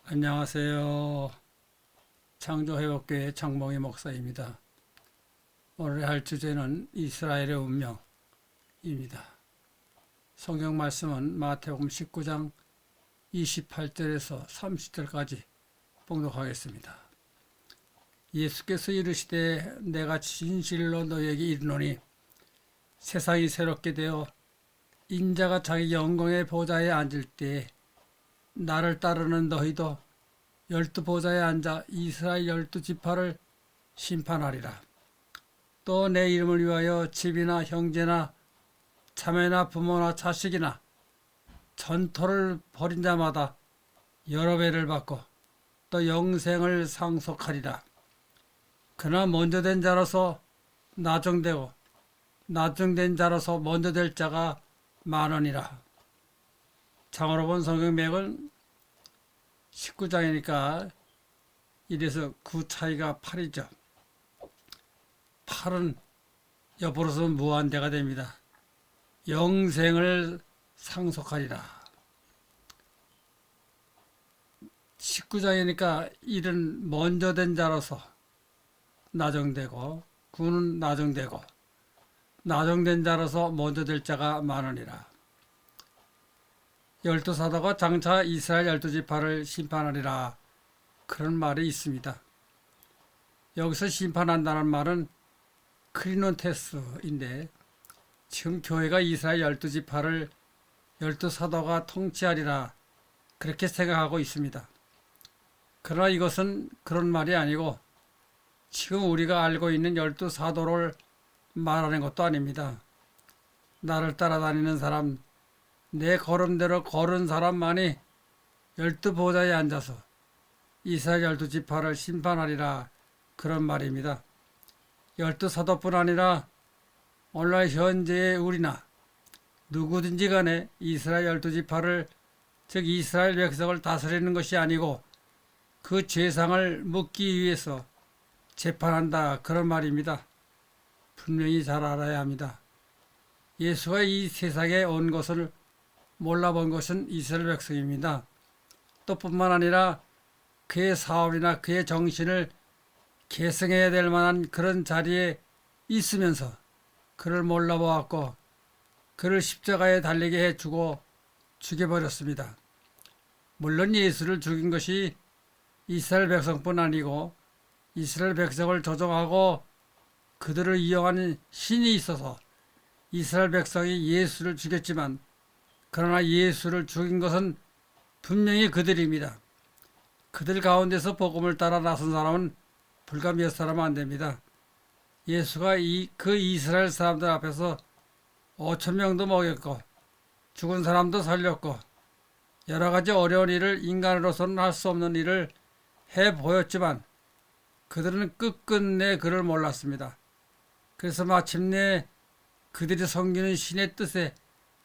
안녕하세요. 창조회복교회 장봉희 목사입니다. 오늘 할 주제는 이스라엘의 운명입니다. 성경 말씀은 마태복음 19장 28절에서 30절까지 봉독하겠습니다. 예수께서 이르시되 내가 진실로 너에게 이르노니 세상이 새롭게 되어 인자가 자기 영광의 보좌에 앉을 때에 나를 따르는 너희도 12보좌에 앉아 이스라엘 12지파를 심판하리라. 또 내 이름을 위하여 집이나 형제나 자매나 부모나 자식이나 전토를 벌인 자마다 여러 배를 받고 또 영생을 상속하리라. 그러나 먼저 된 자로서 나중되고 나중된 자로서 먼저 될 자가 많으니라. 장으로 본 성경맥은 19장이니까 1에서 9 차이가 8이죠. 8은 옆으로서 무한대가 됩니다. 영생을 상속하리라. 19장이니까 1은 먼저 된 자로서 나중되고 9는 나중되고 나중된 자로서 먼저 될 자가 많으니라. 12사도가 장차 이스라엘 12지파를 심판하리라. 그런 말이 있습니다. 여기서 심판한다는 말은 크리논테스인데 지금 교회가 이스라엘 12지파를 12사도가 통치하리라 그렇게 생각하고 있습니다. 그러나 이것은 그런 말이 아니고 지금 우리가 알고 있는 12사도를 말하는 것도 아닙니다. 나를 따라다니는 사람, 내 걸음대로 걸은 사람만이 12보좌에 앉아서 이스라엘 12지파를 심판하리라 그런 말입니다. 12사도뿐 아니라 오늘날 현재의 우리나 누구든지 간에 이스라엘 12지파를 즉 이스라엘 백성을 다스리는 것이 아니고 그 죄상을 묻기 위해서 재판한다 그런 말입니다. 분명히 잘 알아야 합니다. 예수가 이 세상에 온 것을 몰라본 것은 이스라엘 백성입니다. 또 뿐만 아니라 그의 사업이나 그의 정신을 계승해야 될 만한 그런 자리에 있으면서 그를 몰라보았고 그를 십자가에 달리게 해주고 죽여버렸습니다. 물론 예수를 죽인 것이 이스라엘 백성뿐 아니고 이스라엘 백성을 조종하고 그들을 이용하는 신이 있어서 이스라엘 백성이 예수를 죽였지만 그러나 예수를 죽인 것은 분명히 그들입니다. 그들 가운데서 복음을 따라 나선 사람은 불과 몇 사람은 안 됩니다. 예수가 그 이스라엘 사람들 앞에서 5,000명도 먹였고 죽은 사람도 살렸고 여러 가지 어려운 일을 인간으로서는 할 수 없는 일을 해 보였지만 그들은 끝끝내 그를 몰랐습니다. 그래서 마침내 그들이 섬기는 신의 뜻에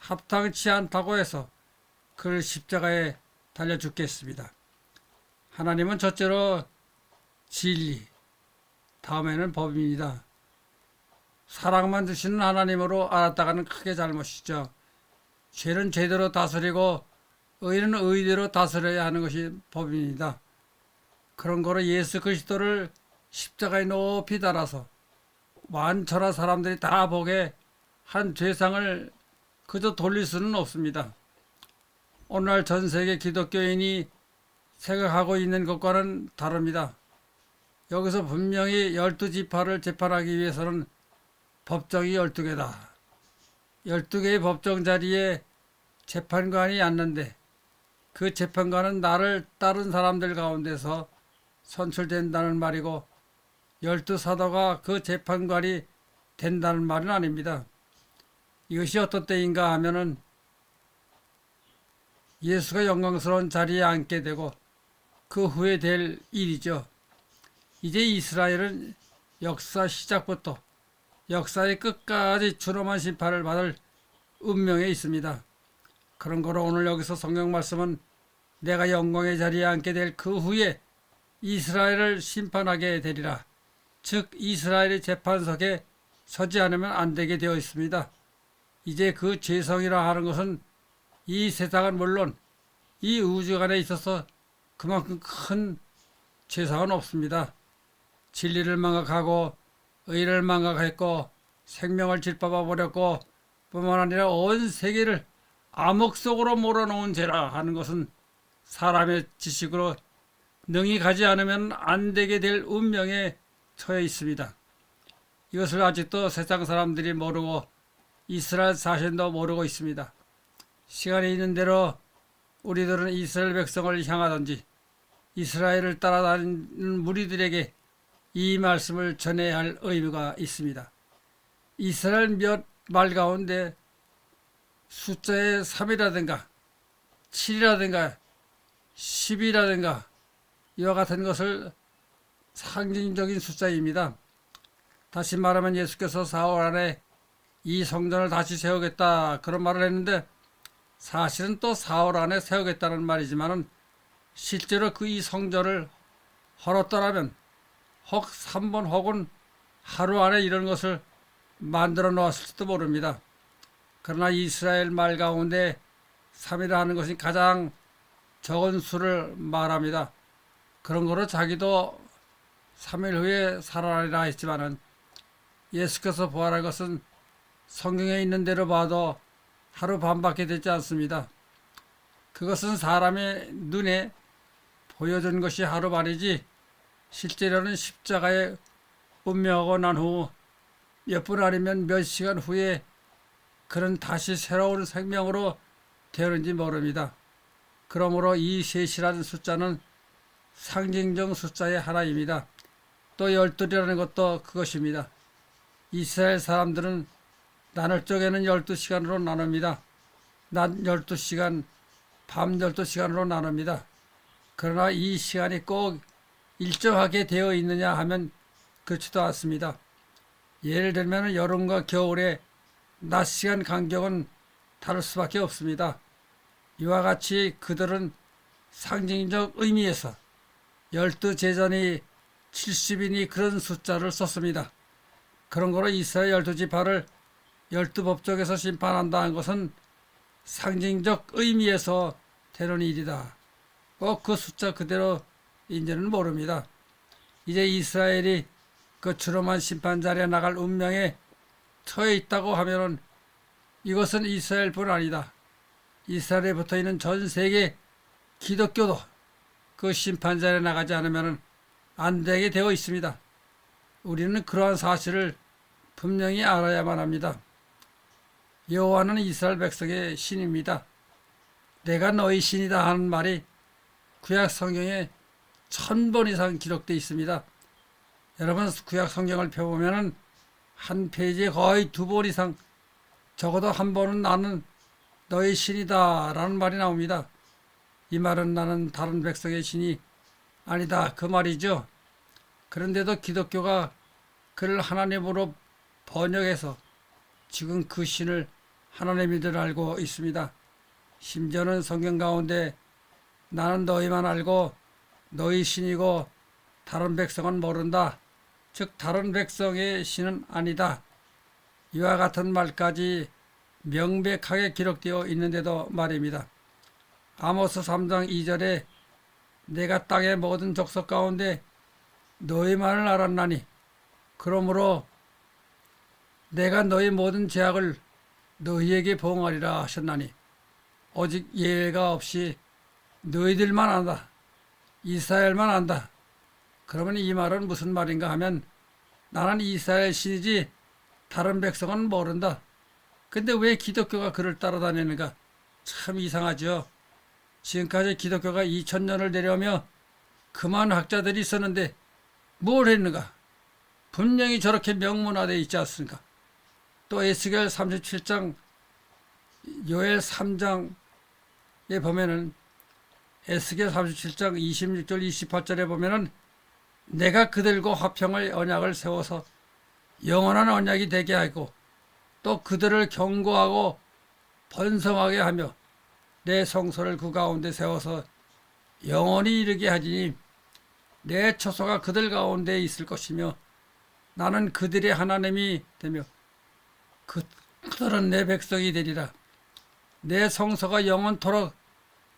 합당치 않다고 해서 그를 십자가에 달려 죽겠습니다. 하나님은 첫째로 진리, 다음에는 법입니다. 사랑만 주시는 하나님으로 알았다가는 크게 잘못이죠. 죄는 죄대로 다스리고 의는 의대로 다스려야 하는 것이 법입니다. 그런 거로 예수 그리스도를 십자가에 높이 달아서 만천하 사람들이 다 보게 한 죄상을 그저 돌릴 수는 없습니다. 오늘날 전 세계 기독교인이 생각하고 있는 것과는 다릅니다. 여기서 분명히 12지파를 재판하기 위해서는 법정이 12개다. 12개의 법정 자리에 재판관이 앉는데 그 재판관은 나를 따른 사람들 가운데서 선출된다는 말이고 12사도가 그 재판관이 된다는 말은 아닙니다. 이것이 어떤 때인가 하면은 예수가 영광스러운 자리에 앉게 되고 그 후에 될 일이죠. 이제 이스라엘은 역사 시작부터 역사의 끝까지 준엄한 심판을 받을 운명에 있습니다. 그런 거로 오늘 여기서 성경 말씀은 내가 영광의 자리에 앉게 될 그 후에 이스라엘을 심판하게 되리라. 즉 이스라엘의 재판석에 서지 않으면 안 되게 되어 있습니다. 이제 그 죄성이라 하는 것은 이 세상은 물론 이 우주간에 있어서 그만큼 큰 죄상은 없습니다. 진리를 망각하고 의를 망각했고 생명을 짓밟아 버렸고 뿐만 아니라 온 세계를 암흑 속으로 몰아놓은 죄라 하는 것은 사람의 지식으로 능히 가지 않으면 안 되게 될 운명에 처해 있습니다. 이것을 아직도 세상 사람들이 모르고 이스라엘 자신도 모르고 있습니다. 시간이 있는 대로 우리들은 이스라엘 백성을 향하든지 이스라엘을 따라다니는 무리들에게 이 말씀을 전해야 할 의무가 있습니다. 이스라엘 몇 말 가운데 숫자의 3이라든가 7이라든가 10이라든가 이와 같은 것을 상징적인 숫자입니다. 다시 말하면 예수께서 4월 안에 이 성전을 다시 세우겠다 그런 말을 했는데 사실은 또 4월 안에 세우겠다는 말이지만은 실제로 그 이 성전을 헐었더라면 혹 3번 혹은 하루 안에 이런 것을 만들어 놓았을지도 모릅니다. 그러나 이스라엘 말 가운데 3이라 하는 것이 가장 적은 수를 말합니다. 그런 거로 자기도 3일 후에 살아나리라 했지만은 예수께서 부활한 것은 성경에 있는 대로 봐도 하루 반밖에 되지 않습니다. 그것은 사람의 눈에 보여준 것이 하루 반이지 실제로는 십자가에 운명하고 난 후 몇 분 아니면 몇 시간 후에 그는 다시 새로운 생명으로 되는지 모릅니다. 그러므로 이 셋이라는 숫자는 상징적 숫자의 하나입니다. 또 12이라는 것도 그것입니다. 이스라엘 사람들은 나눌 쪽에는 12시간으로 나눕니다. 낮 12시간, 밤 12시간으로 나눕니다. 그러나 이 시간이 꼭 일정하게 되어 있느냐 하면 그렇지도 않습니다. 예를 들면 여름과 겨울의 낮 시간 간격은 다를 수밖에 없습니다. 이와 같이 그들은 상징적 의미에서 12제전이 70이니 그런 숫자를 썼습니다. 그런 거로 이스라엘 12지파를 12법족에서 심판한다는 것은 상징적 의미에서 되는 일이다. 꼭 그 숫자 그대로인지는 모릅니다. 이제 이스라엘이 그 주름한 심판 자리에 나갈 운명에 처해 있다고 하면은 이것은 이스라엘뿐 아니다. 이스라엘에 붙어 있는 전 세계 기독교도 그 심판 자리에 나가지 않으면 안 되게 되어 있습니다. 우리는 그러한 사실을 분명히 알아야만 합니다. 여호와는 이스라엘 백성의 신입니다. 내가 너희 신이다 하는 말이 구약 성경에 1000번 이상 기록되어 있습니다. 여러분 구약 성경을 펴보면 한 페이지에 거의 2번 이상 적어도 한 번은 나는 너희 신이다 라는 말이 나옵니다. 이 말은 나는 다른 백성의 신이 아니다 그 말이죠. 그런데도 기독교가 그를 하나님으로 번역해서 지금 그 신을 하나님인 줄 알고 있습니다. 심지어는 성경 가운데 나는 너희만 알고 너희 신이고 다른 백성은 모른다. 즉 다른 백성의 신은 아니다. 이와 같은 말까지 명백하게 기록되어 있는데도 말입니다. 아모스 3장 2절에 내가 땅의 모든 족속 가운데 너희만을 알았나니 그러므로 내가 너희 모든 죄악을 너희에게 보응하리라 하셨나니 오직 예외가 없이 너희들만 안다. 이스라엘만 안다. 그러면 이 말은 무슨 말인가 하면 나는 이스라엘 신이지 다른 백성은 모른다. 근데 왜 기독교가 그를 따라다니는가? 참 이상하죠. 지금까지 기독교가 2000년을 내려오며 그만 학자들이 있었는데 뭘 했는가? 분명히 저렇게 명문화되어 있지 않습니까? 또 에스겔 37장, 요엘 3장에 보면은 에스겔 37장 26절 28절에 보면은 내가 그들과 화평의 언약을 세워서 영원한 언약이 되게 하고 또 그들을 경고하고 번성하게 하며 내 성소를 그 가운데 세워서 영원히 이르게 하지니 내 처소가 그들 가운데 있을 것이며 나는 그들의 하나님이 되며 그들은 내 백성이 되리라. 내 성소가 영원토록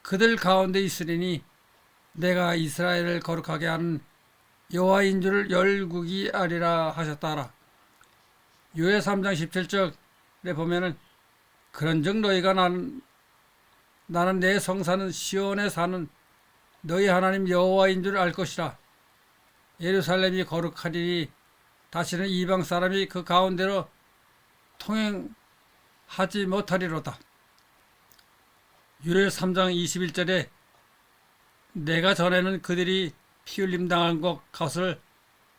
그들 가운데 있으리니 내가 이스라엘을 거룩하게 하는 여호와인 줄 열국이 아리라 하셨다라. 요엘 3장 17절에 보면은 그런즉 너희가 나는 내 성사는 시온에 사는 너희 하나님 여호와인 줄 알 것이라. 예루살렘이 거룩하리니 다시는 이방 사람이 그 가운데로 통행하지 못하리로다. 요엘 3장 21절에 내가 전에는 그들이 피 흘림 당한 것을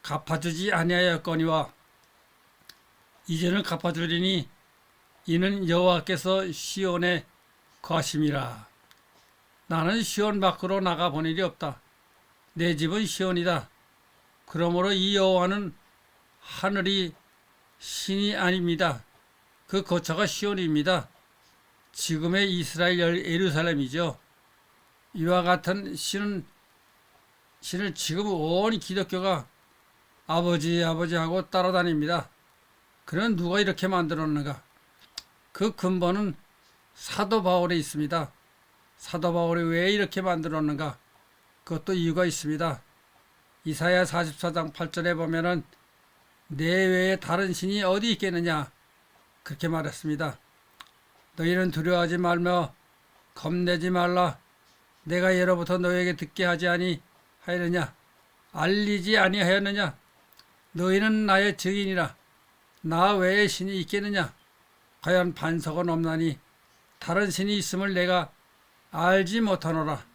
갚아주지 아니하였거니와 이제는 갚아주리니 이는 여호와께서 시온에 거하심이라. 나는 시온 밖으로 나가 본 일이 없다. 내 집은 시온이다. 그러므로 이 여호와는 하늘이 신이 아닙니다. 그 거처가 시온입니다. 지금의 이스라엘 예루살렘이죠. 이와 같은 신을 지금 온 기독교가 아버지 하고 따라다닙니다. 그는 누가 이렇게 만들었는가? 그 근본은 사도 바울에 있습니다. 사도 바울이 왜 이렇게 만들었는가? 그것도 이유가 있습니다. 이사야 44장 8절에 보면은 내 외에 다른 신이 어디 있겠느냐? 그렇게 말했습니다. 너희는 두려워하지 말며 겁내지 말라. 내가 예로부터 너희에게 듣게 하지 아니하였느냐? 알리지 아니하였느냐? 너희는 나의 증인이라. 나 외에 신이 있겠느냐? 과연 반석은 없나니 다른 신이 있음을 내가 알지 못하노라.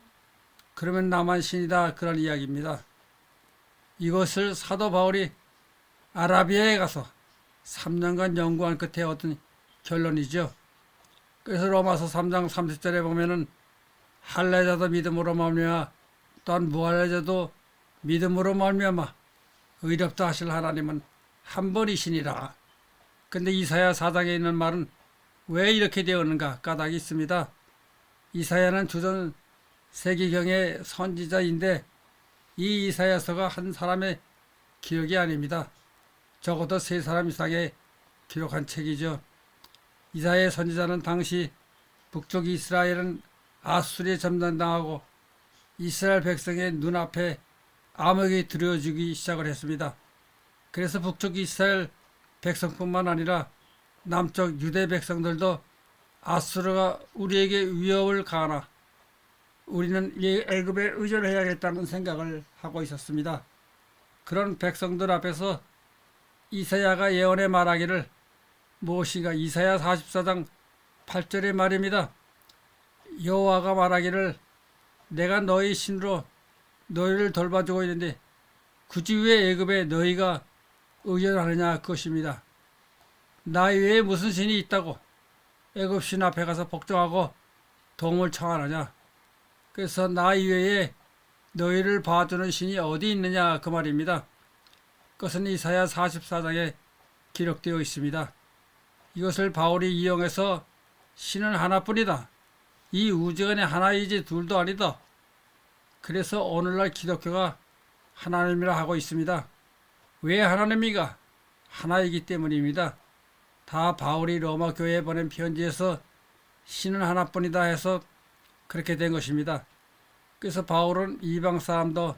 그러면 나만 신이다. 그런 이야기입니다. 이것을 사도 바울이 아라비아에 가서 3년간 연구한 끝에 얻은 결론이죠. 그래서 로마서 3장 30절에 보면은 할례자도 믿음으로 말미암아 또한 무할례자도 믿음으로 말미암아 의롭다 하실 하나님은 한 분이시니라. 근데 이사야 4장에 있는 말은 왜 이렇게 되었는가 까닭이 있습니다. 이사야는 주전 세기경의 선지자인데 이 이사야서가 한 사람의 기록이 아닙니다. 적어도 3사람 이상의 기록한 책이죠. 이사야 선지자는 당시 북쪽 이스라엘은 아수리에 점령당하고 이스라엘 백성의 눈앞에 암흑이 들여주기 시작을 했습니다. 그래서 북쪽 이스라엘 백성뿐만 아니라 남쪽 유대 백성들도 아수르가 우리에게 위협을 가하나 우리는 애굽에 의존해야겠다는 생각을 하고 있었습니다. 그런 백성들 앞에서 이사야가 예언에 말하기를 무엇인가? 이사야 44장 8절의 말입니다. 여호와가 말하기를 내가 너희 신으로 너희를 돌봐주고 있는데 굳이 왜 애굽에 너희가 의존하느냐 그것입니다. 나 외에 무슨 신이 있다고 애굽 신 앞에 가서 복종하고 도움을 청하느냐. 그래서 나 이외에 너희를 봐주는 신이 어디 있느냐 그 말입니다. 그것은 이사야 44장에 기록되어 있습니다. 이것을 바울이 이용해서 신은 하나뿐이다. 이 우주 안에 하나이지 둘도 아니다. 그래서 오늘날 기독교가 하나님이라 하고 있습니다. 왜 하나님이가? 하나이기 때문입니다. 다 바울이 로마 교회에 보낸 편지에서 신은 하나뿐이다 해서 그렇게 된 것입니다. 그래서 바울은 이방 사람도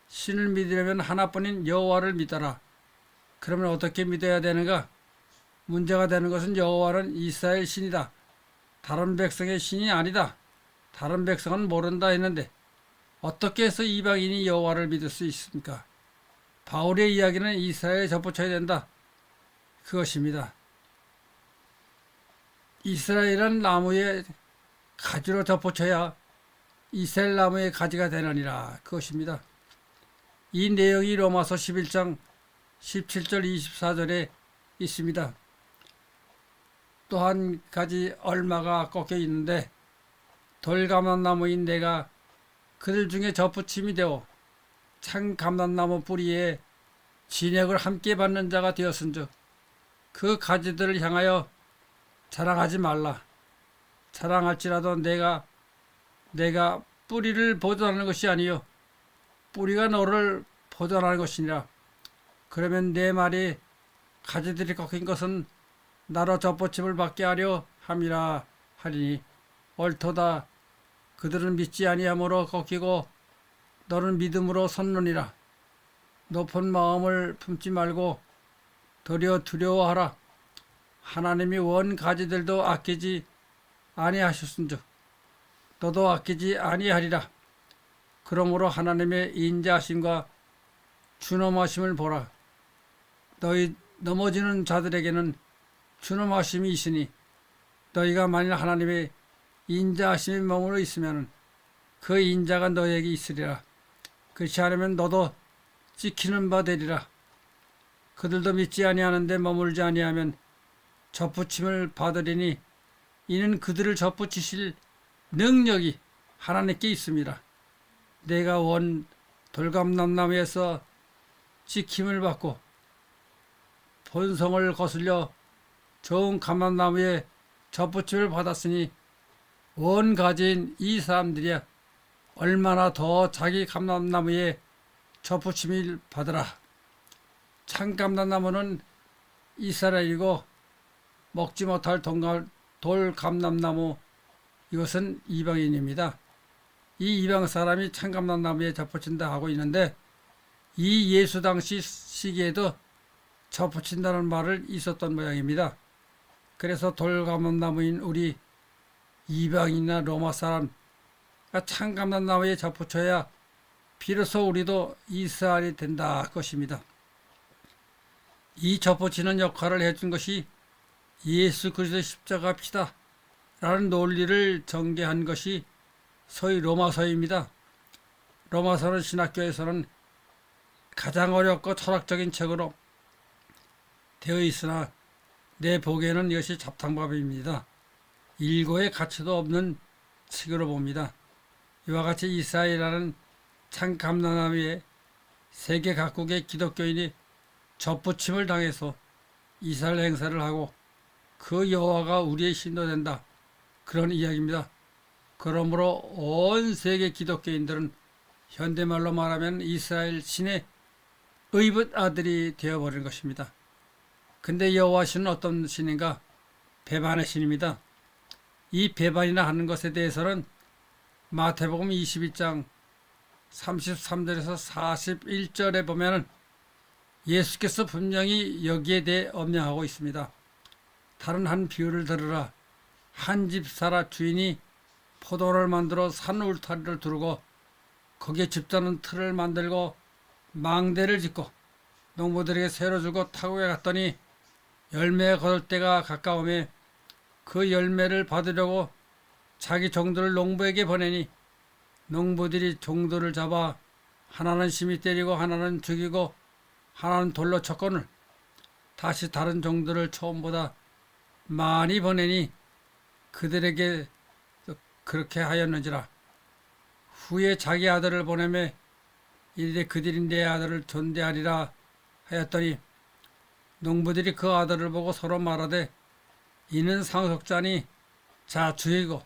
신을 믿으려면 하나뿐인 여호와를 믿어라. 그러면 어떻게 믿어야 되는가? 문제가 되는 것은 여호와는 이스라엘 신이다. 다른 백성의 신이 아니다. 다른 백성은 모른다 했는데 어떻게 해서 이방인이 여호와를 믿을 수 있습니까? 바울의 이야기는 이스라엘에 접붙여야 된다. 그것입니다. 이스라엘은 나무에 가지로 접붙여야 이스라엘 나무의 가지가 되느니라. 그것입니다. 이 내용이 로마서 11장 17절 24절에 있습니다. 또 한 가지 얼마가 꺾여 있는데 돌감람나무인 내가 그들 중에 접붙임이 되어 창 감람나무 뿌리에 진액을 함께 받는 자가 되었은즉 그 가지들을 향하여 자랑하지 말라. 자랑할지라도 내가 뿌리를 보존하는 것이 아니요 뿌리가 너를 보존하는 것이니라. 그러면 내 말이 가지들이 꺾인 것은 나로 접붙임을 받게 하려 함이라 하리니 옳도다. 그들은 믿지 아니함으로 꺾이고 너는 믿음으로 섰느니라. 높은 마음을 품지 말고 도리어 두려워하라. 하나님이 원 가지들도 아끼지 아니하셨은즉 너도 아끼지 아니하리라. 그러므로 하나님의 인자하심과 준엄하심을 보라. 너희 넘어지는 자들에게는 준엄하심이 있으니 너희가 만일 하나님의 인자하심이 머물러 있으면 그 인자가 너희에게 있으리라. 그렇지 않으면 너도 찍히는 바 되리라. 그들도 믿지 아니하는데 머물지 아니하면 접붙임을 받으리니 이는 그들을 접붙이실 능력이 하나님께 있습니다. 내가 원 돌감람나무에서 찍힘을 받고 본성을 거슬려 좋은 감람나무에 접붙임을 받았으니 원 가지인 이 사람들이야 얼마나 더 자기 감람나무에 접붙임을 받으라. 참 감람나무는 이스라엘이고 먹지 못할 돌감람나무 이것은 이방인입니다. 이 이방 사람이 참 감람나무에 접붙인다 하고 있는데 이 예수 당시 시기에도 접붙인다는 말을 있었던 모양입니다. 그래서 돌감람나무인 우리 이방인이나 로마 사람 참 감람나무에 접붙여야 비로소 우리도 이스라엘이 된다 것입니다. 이 접붙이는 역할을 해준 것이 예수 그리스도의 십자가 피다 라는 논리를 전개한 것이 소위 로마서입니다. 로마서는 신학교에서는 가장 어렵고 철학적인 책으로 되어 있으나 내 보기에는 이것이 잡탕밥입니다. 일고의 가치도 없는 책으로 봅니다. 이와 같이 이스라엘이라는 참 감람나무에 세계 각국의 기독교인이 접붙임을 당해서 이스라엘 행사를 하고 그 여호와가 우리의 신도 된다. 그런 이야기입니다. 그러므로 온 세계 기독교인들은 현대말로 말하면 이스라엘 신의 의붓 아들이 되어버린 것입니다. 근데 여호와 신은 어떤 신인가? 배반의 신입니다. 이 배반이나 하는 것에 대해서는 마태복음 22장 33절에서 41절에 보면은 예수께서 분명히 여기에 대해 엄명하고 있습니다. 다른 한 비유를 들으라. 한 집 사라 주인이 포도를 만들어 산 울타리를 두르고 거기에 집자는 틀을 만들고 망대를 짓고 농부들에게 새로 주고 타국에 갔더니 열매 거둘 때가 가까우며 그 열매를 받으려고 자기 종들을 농부에게 보내니 농부들이 종들을 잡아 하나는 심히 때리고 하나는 죽이고 하나는 돌로 쳤거늘 다시 다른 종들을 처음보다 많이 보내니 그들에게 그렇게 하였는지라. 후에 자기 아들을 보내매 이르되 그들이 내 아들을 존대하리라 하였더니 농부들이 그 아들을 보고 서로 말하되 이는 상속자니 자 죽이고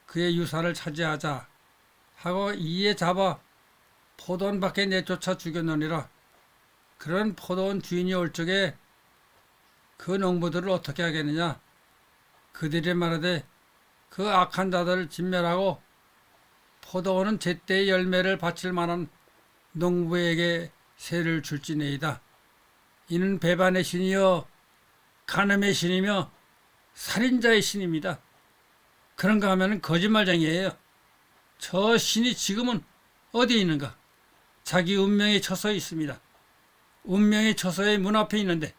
그의 유산을 차지하자 하고 이에 잡아 포도원 밖에 내쫓아 죽였느니라. 그런 포도원 주인이 올 적에 그 농부들을 어떻게 하겠느냐? 그들이 말하되 그 악한 자들을 진멸하고 포도원은 제때의 열매를 바칠 만한 농부에게 세를 줄지니이다. 이는 배반의 신이요 간음의 신이며 살인자의 신입니다. 그런가 하면 거짓말쟁이에요. 저 신이 지금은 어디에 있는가? 자기 운명의 처소에 있습니다. 운명의 처소의 문 앞에 있는데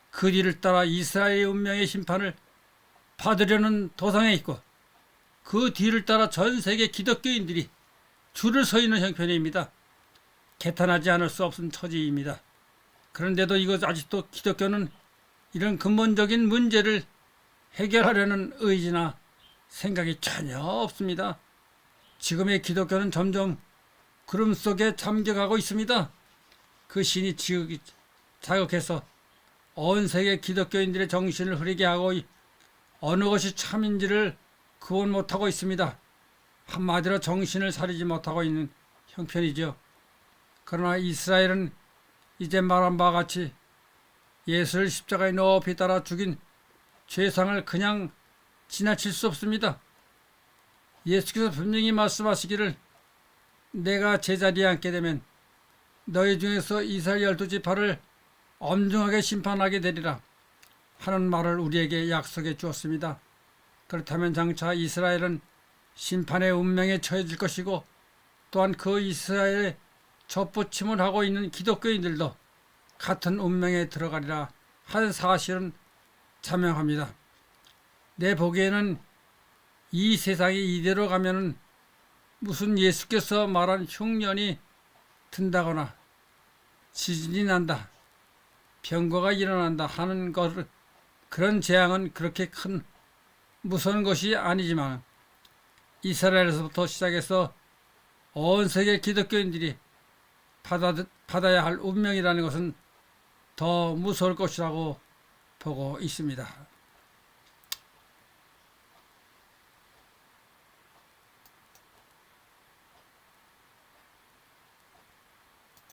그 뒤를 따라 이스라엘의 운명의 심판을 받으려는 도상에 있고 그 뒤를 따라 전 세계 기독교인들이 줄을 서 있는 형편입니다. 개탄하지 않을 수 없는 처지입니다. 그런데도 이것 아직도 기독교는 이런 근본적인 문제를 해결하려는 의지나 생각이 전혀 없습니다. 지금의 기독교는 점점 구름 속에 잠겨가고 있습니다. 그 신이 자극해서 온 세계 기독교인들의 정신을 흐리게 하고 어느 것이 참인지를 구분 못하고 있습니다. 한마디로 정신을 사리지 못하고 있는 형편이죠. 그러나 이스라엘은 이제 말한 바와 같이 예수를 십자가에 높이 따라 죽인 죄상을 그냥 지나칠 수 없습니다. 예수께서 분명히 말씀하시기를 내가 제자리에 앉게 되면 너희 중에서 이스라엘 12지파를 엄중하게 심판하게 되리라 하는 말을 우리에게 약속해 주었습니다. 그렇다면 장차 이스라엘은 심판의 운명에 처해질 것이고 또한 그 이스라엘에 접붙임을 하고 있는 기독교인들도 같은 운명에 들어가리라 하는 사실은 자명합니다. 내 보기에는 이 세상이 이대로 가면은 무슨 예수께서 말한 흉년이 든다거나 지진이 난다, 병거가 일어난다 하는 그런 재앙은 그렇게 큰 무서운 것이 아니지만 이스라엘에서부터 시작해서 온 세계 기독교인들이 받아야 할 운명이라는 것은 더 무서울 것이라고 보고 있습니다.